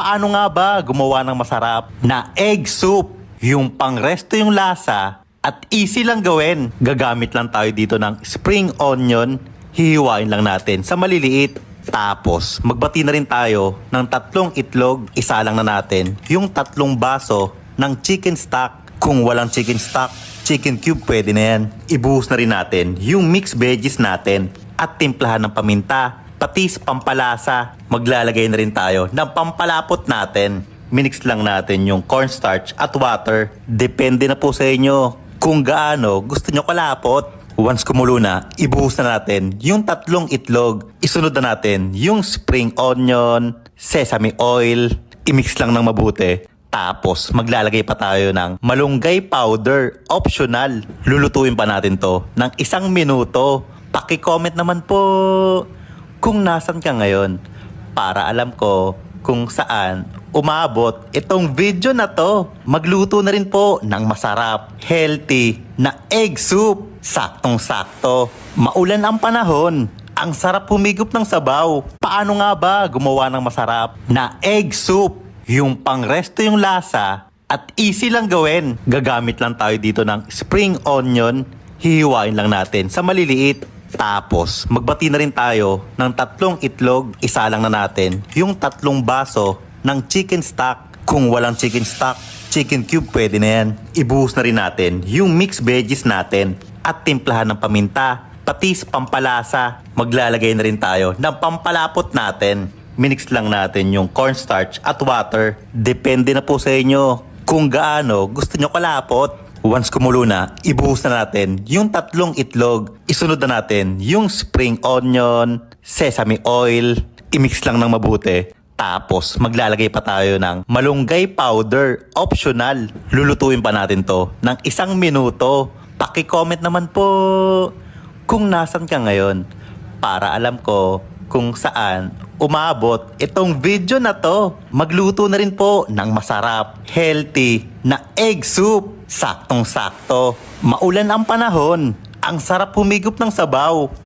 Paano nga ba gumawa ng masarap na egg soup? Yung pangresto yung lasa at easy lang gawin. Gagamit lang tayo dito ng spring onion. Hihiwain lang natin sa maliliit. Tapos magbati na rin tayo ng 3 itlog. Isa lang na natin yung 3 baso ng chicken stock. Kung walang chicken stock, chicken cube pwede na yan. Ibuhos na rin natin yung mixed veggies natin at timplahan ng paminta. Patis, pampalasa. Maglalagay na rin tayo ng pampalapot natin. Minix lang natin yung cornstarch at water. Depende na po sa inyo kung gaano gusto nyo kalapot. Once kumulo na, ibuhos na natin yung 3 itlog. Isunod na natin yung spring onion, sesame oil. I-mix lang ng mabuti. Tapos maglalagay pa tayo ng malunggay powder. Optional. Lulutuin pa natin to ng 1 minuto. Paki-comment naman po kung nasan ka ngayon para alam ko kung saan umabot itong video na to. Magluto na rin po ng masarap, healthy na egg soup. Saktong-sakto. Maulan ang panahon. Ang sarap humigop ng sabaw. Paano nga ba gumawa ng masarap na egg soup? Yung pangresto yung lasa at easy lang gawin. Gagamit lang tayo dito ng spring onion. Hihiwain lang natin sa maliliit. Tapos magbati na rin tayo ng 3 itlog. Isa lang na natin yung 3 baso ng chicken stock. Kung walang chicken stock, chicken cube pwede na yan. Ibuhos na rin natin yung mixed veggies natin at timplahan ng paminta, patis, pampalasa. Maglalagay na rin tayo ng pampalapot natin. Minix lang natin yung cornstarch at water. Depende na po sa inyo kung gaano gusto nyo kalapot. Once kumulo na, ibuhos na natin yung 3 itlog. Isunod na natin yung spring onion, sesame oil. I-mix lang ng mabuti. Tapos maglalagay pa tayo ng malunggay powder. Optional. Lulutuin pa natin to ng 1 minuto. Paki-comment naman po kung nasan ka ngayon para alam ko kung saan umabot itong video na to. Magluto na rin po ng masarap, healthy na egg soup. Saktong-sakto. Maulan ang panahon. Ang sarap humigop ng sabaw.